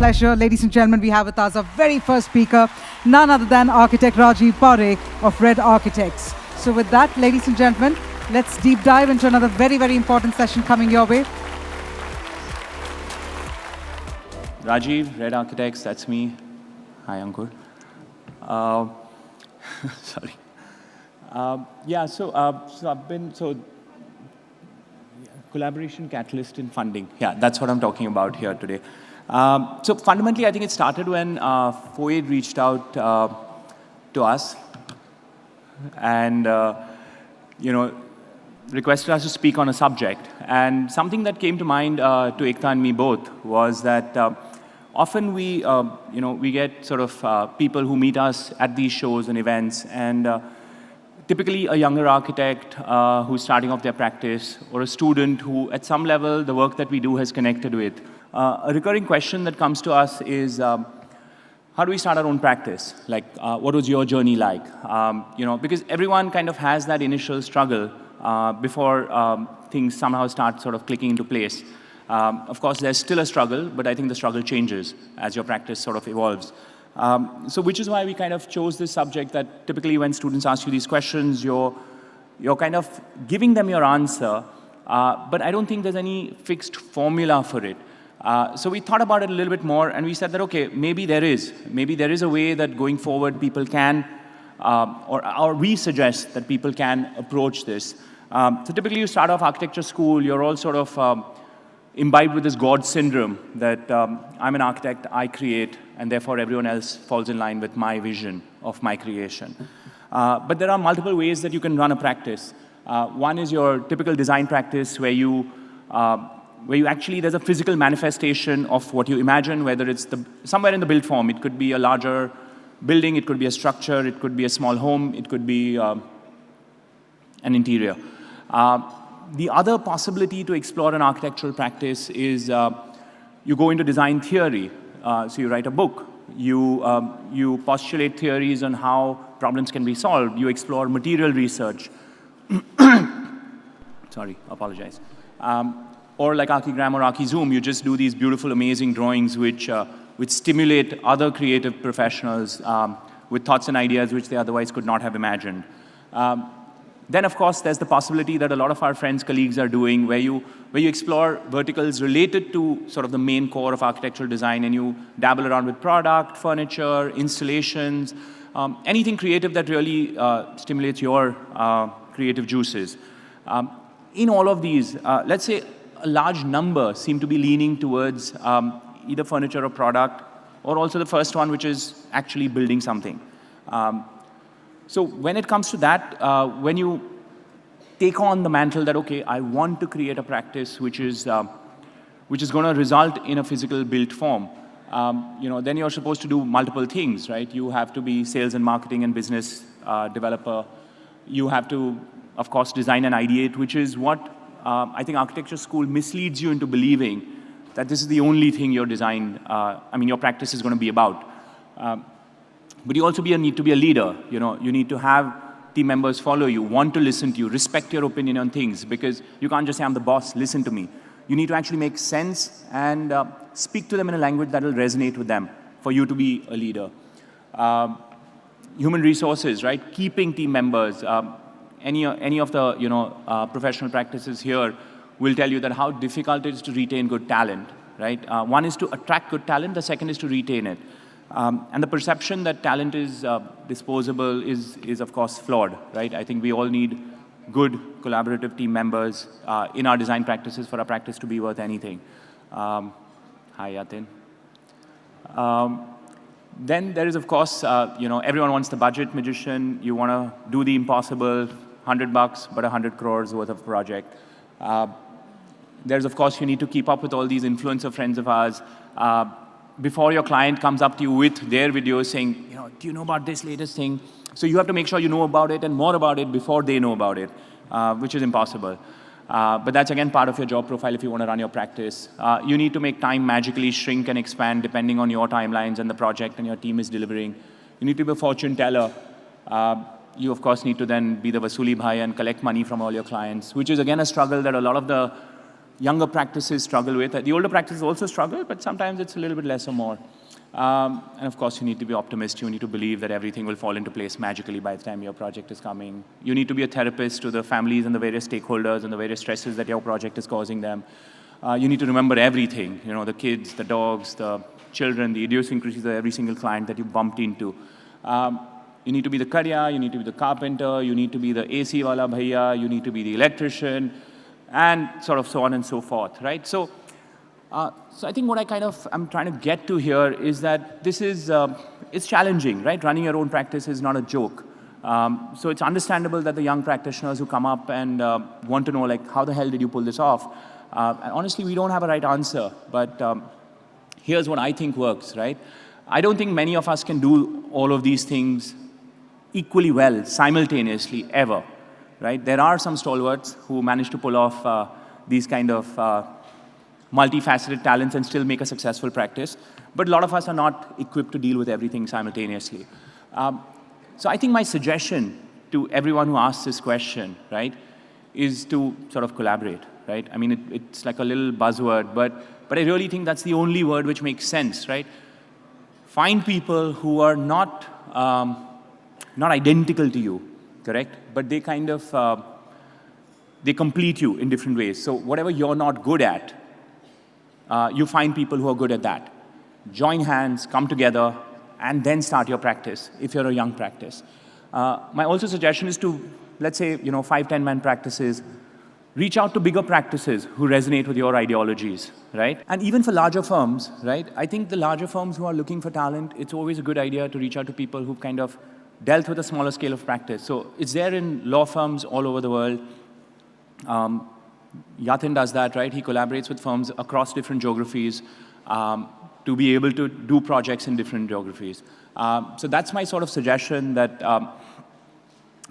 pleasure. Ladies and gentlemen, we have with us our very first speaker, none other than architect Rajiv Parekh of RED Architects. So with that, ladies and gentlemen, let's deep dive into another very, very important session coming your way. Rajiv, RED Architects, that's me. Hi, Ankur. Sorry. I've been, collaboration catalyst in funding. Yeah, that's what I'm talking about here today. So fundamentally, I think it started when FOAID reached out to us and, requested us to speak on a subject. And something that came to mind to Ekta and me both was that often we get sort of people who meet us at these shows and events, and typically a younger architect who's starting off their practice, or a student who, at some level, the work that we do has connected with. A recurring question that comes to us is, how do we start our own practice? Like, what was your journey like? Because everyone kind of has that initial struggle before things somehow start sort of clicking into place. Of course, there's still a struggle, but I think the struggle changes as your practice sort of evolves. Which is why we kind of chose this subject, that typically when students ask you these questions, you're kind of giving them your answer, but I don't think there's any fixed formula for it. So we thought about it a little bit more, and we said that, okay, maybe there is a way that going forward people can, or we suggest that people can approach this. So typically you start off architecture school, you're all sort of imbibed with this God syndrome that I'm an architect, I create, and therefore everyone else falls in line with my vision of my creation. But there are multiple ways that you can run a practice. One is your typical design practice where you actually, there's a physical manifestation of what you imagine, whether it's somewhere in the built form. It could be a larger building, it could be a structure, it could be a small home, it could be an interior. The other possibility to explore an architectural practice is you go into design theory. So you write a book. You postulate theories on how problems can be solved. You explore material research. Sorry, apologize. Or like Archigram or Archizoom, you just do these beautiful, amazing drawings which stimulate other creative professionals with thoughts and ideas which they otherwise could not have imagined. Then, of course, there's the possibility that a lot of our friends, colleagues are doing where you explore verticals related to sort of the main core of architectural design, and you dabble around with product, furniture, installations, anything creative that really stimulates your creative juices. In all of these, let's say a large number seem to be leaning towards either furniture or product, or also the first one, which is actually building something. So when it comes to that, when you take on the mantle that, okay, I want to create a practice which is going to result in a physical built form, then you're supposed to do multiple things, right? You have to be sales and marketing and business developer. You have to, of course, design and ideate, which is what I think architecture school misleads you into believing that this is the only thing your your practice is going to be about. But you also need to be a leader. You need to have team members follow you, want to listen to you, respect your opinion on things, because you can't just say, I'm the boss, listen to me. You need to actually make sense and speak to them in a language that will resonate with them for you to be a leader. Human resources, right? Keeping team members. Any of the professional practices here will tell you that how difficult it is to retain good talent, right? One is to attract good talent, the second is to retain it. And the perception that talent is disposable is of course flawed, right? I think we all need good collaborative team members in our design practices for our practice to be worth anything. Hi, Yatin. Then there is, of course, everyone wants the budget magician. You want to do the impossible, $100 but 100 crores worth of project. There's, of course, you need to keep up with all these influencer friends of ours. Before your client comes up to you with their videos saying, do you know about this latest thing? So you have to make sure you know about it and more about it before they know about it, which is impossible. But that's, again, part of your job profile if you want to run your practice. You need to make time magically shrink and expand depending on your timelines and the project and your team is delivering. You need to be a fortune teller. You, of course, need to then be the Vasuli Bhai and collect money from all your clients, which is, again, a struggle that a lot of the younger practices struggle with. The older practices also struggle, but sometimes it's a little bit less or more. And of course, you need to be optimistic. You need to believe that everything will fall into place magically by the time your project is coming. You need to be a therapist to the families and the various stakeholders and the various stresses that your project is causing them. You need to remember everything, the kids, the dogs, the children, the idiosyncrasies of every single client that you bumped into. You need to be the karya, you need to be the carpenter, you need to be the AC wala bhaiya, you need to be the electrician, and sort of so on and so forth, right? So I think what I'm trying to get to here is that this is, it's challenging, right? Running your own practice is not a joke. So it's understandable that the young practitioners who come up and want to know, like, how the hell did you pull this off? And honestly, we don't have a right answer, but here's what I think works, right? I don't think many of us can do all of these things equally well, simultaneously, ever, right? There are some stalwarts who manage to pull off these kind of multifaceted talents and still make a successful practice, but a lot of us are not equipped to deal with everything simultaneously. So I think my suggestion to everyone who asks this question, right, is to sort of collaborate, right? I mean, it's like a little buzzword, but I really think that's the only word which makes sense, right? Find people who are not identical to you, correct? But they kind of, they complete you in different ways. So whatever you're not good at, you find people who are good at that. Join hands, come together, and then start your practice, if you're a young practice. My also suggestion is to, let's say, 5, 10-man practices, reach out to bigger practices who resonate with your ideologies, right? And even for larger firms, right? I think the larger firms who are looking for talent, it's always a good idea to reach out to people who've kind of dealt with a smaller scale of practice. So it's there in law firms all over the world. Yatin does that, right? He collaborates with firms across different geographies to be able to do projects in different geographies. So that's my sort of suggestion, that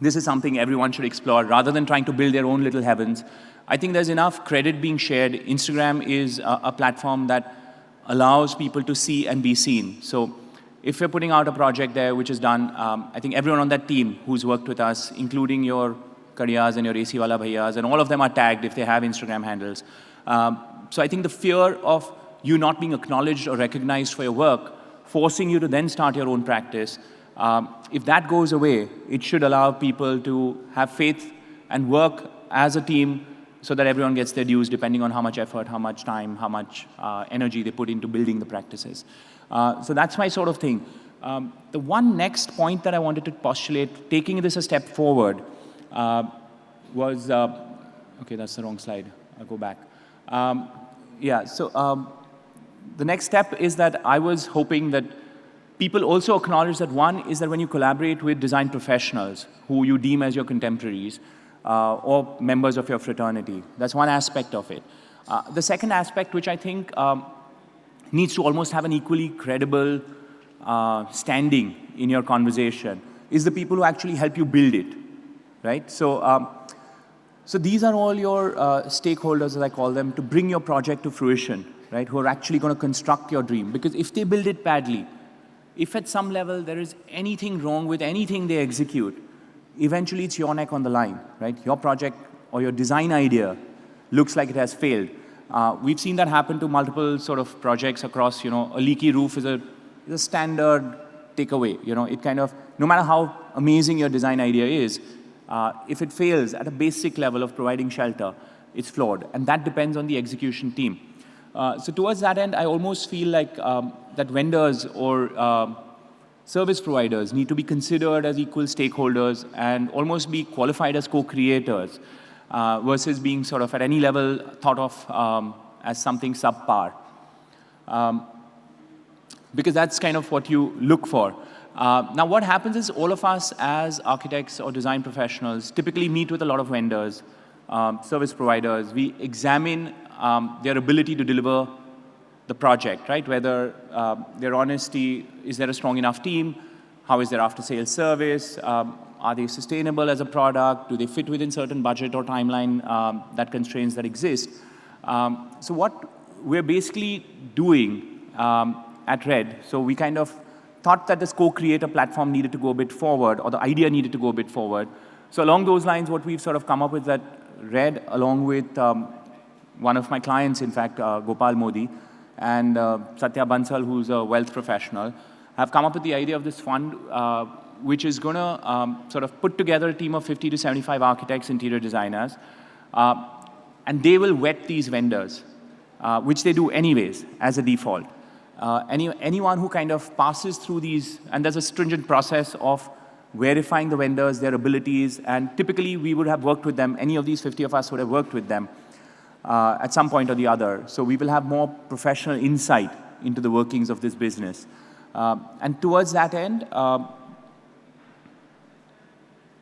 this is something everyone should explore rather than trying to build their own little heavens. I think there's enough credit being shared. Instagram is a platform that allows people to see and be seen. So if we're putting out a project there which is done, I think everyone on that team who's worked with us, including your Kadiyas and your AC wala bhaiyas, and all of them are tagged if they have Instagram handles. So I think the fear of you not being acknowledged or recognized for your work, forcing you to then start your own practice, if that goes away, it should allow people to have faith and work as a team so that everyone gets their dues depending on how much effort, how much time, how much energy they put into building the practices. So that's my sort of thing. The one next point that I wanted to postulate, taking this a step forward, was, okay, that's the wrong slide. I'll go back. Yeah, so the next step is that I was hoping that people also acknowledge that one is that when you collaborate with design professionals who you deem as your contemporaries or members of your fraternity, that's one aspect of it. The second aspect, which I think needs to almost have an equally credible standing in your conversation, is the people who actually help you build it, right? So, so these are all your stakeholders, as I call them, to bring your project to fruition, right, who are actually going to construct your dream. Because if they build it badly, if at some level there is anything wrong with anything they execute, eventually it's your neck on the line, right? Your project or your design idea looks like it has failed. We've seen that happen to multiple sort of projects across, a leaky roof is a standard takeaway. It kind of, no matter how amazing your design idea is, if it fails at a basic level of providing shelter, it's flawed. And that depends on the execution team. So towards that end, I almost feel like that vendors or service providers need to be considered as equal stakeholders and almost be qualified as co-creators versus being sort of at any level thought of as something subpar. Because that's kind of what you look for. Now what happens is all of us as architects or design professionals typically meet with a lot of vendors, service providers. We examine their ability to deliver the project, right? Whether their honesty, is there a strong enough team? How is their after-sales service? Are they sustainable as a product? Do they fit within certain budget or timeline that constraints that exist? So what we're basically doing at RED, so we kind of thought that this co-creator platform needed to go a bit forward, or the idea needed to go a bit forward. So along those lines, what we've sort of come up with that RED, along with one of my clients, in fact, Gopal Modi, and Satya Bansal, who's a wealth professional, have come up with the idea of this fund, which is going to sort of put together a team of 50 to 75 architects, interior designers, and they will vet these vendors, which they do anyways, as a default. Anyone who kind of passes through these, and there's a stringent process of verifying the vendors, their abilities, and typically we would have worked with them, any of these 50 of us would have worked with them at some point or the other. So we will have more professional insight into the workings of this business. And towards that end,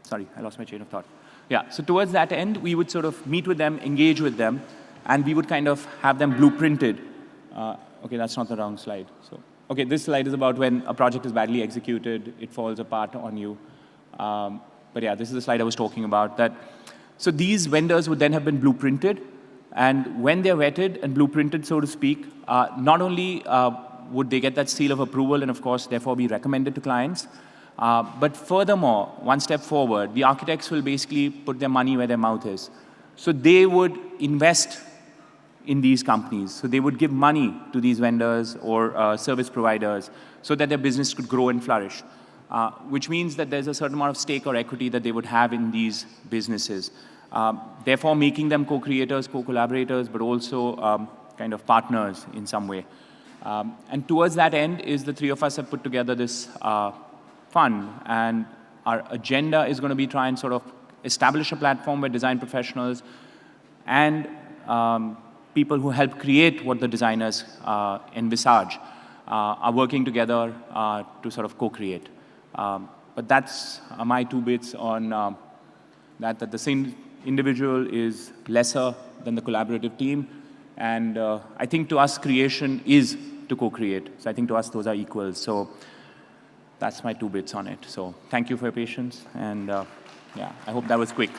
sorry, I lost my chain of thought. Yeah, so towards that end, we would sort of meet with them, engage with them, and we would kind of have them blueprinted. Okay, that's not the wrong slide. So, okay, this slide is about when a project is badly executed, it falls apart on you. But yeah, this is the slide I was talking about. So these vendors would then have been blueprinted, and when they're vetted and blueprinted, so to speak, not only would they get that seal of approval and, of course, therefore be recommended to clients, but furthermore, one step forward, the architects will basically put their money where their mouth is. So they would invest in these companies. So they would give money to these vendors or service providers so that their business could grow and flourish, which means that there's a certain amount of stake or equity that they would have in these businesses, therefore making them co-creators, co-collaborators, but also kind of partners in some way. And towards that end is the three of us have put together this fund, and our agenda is going to be try and sort of establish a platform where design professionals and people who help create what the designers envisage are working together to sort of co-create. But that's my 2 bits on that the same individual is lesser than the collaborative team. And I think to us, creation is to co-create. So I think to us, those are equals. So that's my 2 bits on it. So thank you for your patience. And yeah, I hope that was quick.